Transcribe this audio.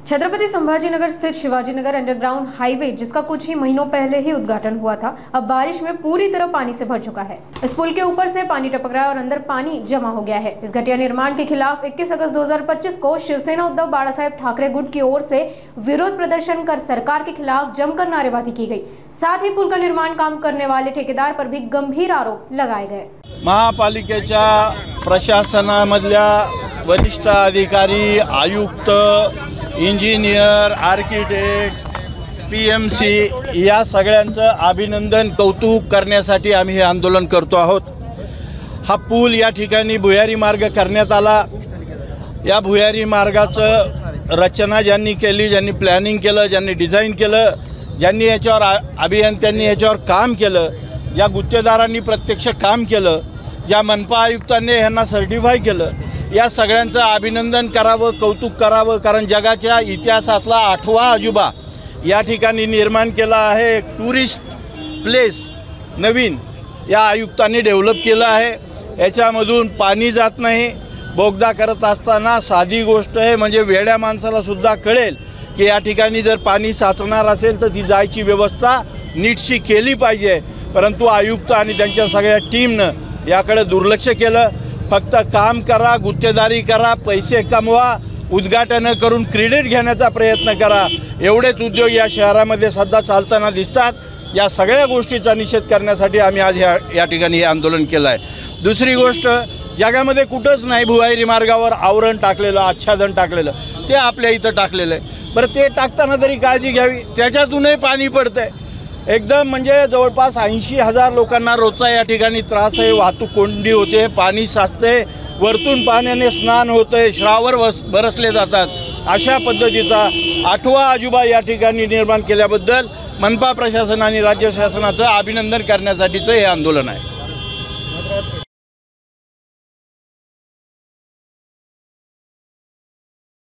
छत्रपति संभाजीनगर स्थित Shivajinagar underground highway, जिसका कुछ ही महीनों पहले ही उद्घाटन हुआ था, अब बारिश में पूरी तरह पानी से भर चुका है। इस पुल के ऊपर से पानी टपक रहा है और अंदर पानी जमा हो गया है। इस घटिया निर्माण के खिलाफ 21 अगस्त 2025 को शिवसेना उद्धव बाला साहेब ठाकरे गुट की ओर से विरोध प्रदर्शन कर सरकार के खिलाफ जमकर नारेबाजी की गई। साथ ही पुल का निर्माण काम करने वाले ठेकेदार पर भी गंभीर आरोप लगाए गए। महापालिकेच्या प्रशासनामधल्या वरिष्ठ अधिकारी, आयुक्त, इंजिनियर, आर्किटेक्ट, PMC या सगळ्यांचं अभिनंदन, कौतुक करण्यासाठी आम्ही हे आंदोलन करतो आहोत। हा पूल या ठिकाणी भुयारी मार्ग करण्यात आला। या भुयारी मार्गाचं रचना ज्यांनी केली, ज्यांनी प्लॅनिंग केलं, ज्यांनी डिझाइन केलं, ज्यांनी याच्यावर अभियंत्यांनी याच्यावर काम केलं, ज्या गुत्तेदारांनी प्रत्यक्ष काम केलं, ज्या मनपा आयुक्तांनी यांना सर्टिफाय केलं, या सगळ्यांचं अभिनंदन करावं, कौतुक करावं। कारण जगाच्या इतिहासातला 8वा अजूबा या ठिकाणी निर्माण केला आहे। एक टुरिस्ट प्लेस नवीन या आयुक्तांनी डेव्हलप केलं आहे। याच्यामधून पाणी जात नाही। बोगदा करत असताना साधी गोष्ट आहे, म्हणजे वेड्या माणसाला सुद्धा कळेल की या ठिकाणी जर पाणी साचणार असेल तर ती जायची व्यवस्था नीटशी केली पाहिजे। परंतु आयुक्त आणि त्यांच्या सगळ्या टीमनं याकडे दुर्लक्ष केलं। फक्त काम करा, गुत्तेदारी करा, पैसे कमवा, उद्घाटन करून क्रेडिट घेण्याचा प्रयत्न करा, एवढेच उद्योग या शहरामध्ये सध्या चालताना दिसतात। या सगळ्या गोष्टीचा निषेध करण्यासाठी आम्ही आज या ठिकाणी हे आंदोलन केलं आहे। दुसरी गोष्ट, जगामध्ये कुठंच नाही भुयारी मार्गावर आवरण टाकलेलं, आच्छादन टाकलेलं, ते आपल्या इथं टाकलेलं आहे। बरं, ते टाकताना तरी काळजी घ्यावी, त्याच्यातूनही पाणी पडतंय एकदम। म्हणजे जवळपास 80,000 लोकांना रोजचा या ठिकाणी त्रास आहे। वाहतूक कोंडी होते, पाणी साचते, वरतून पाण्याने स्नान होतंय, श्रावर बरसले जातात। अशा पद्धतीचा 8वा अजूबा या ठिकाणी निर्माण केल्याबद्दल मनपा प्रशासन आणि राज्य शासनाचं अभिनंदन करण्यासाठीचं हे आंदोलन आहे।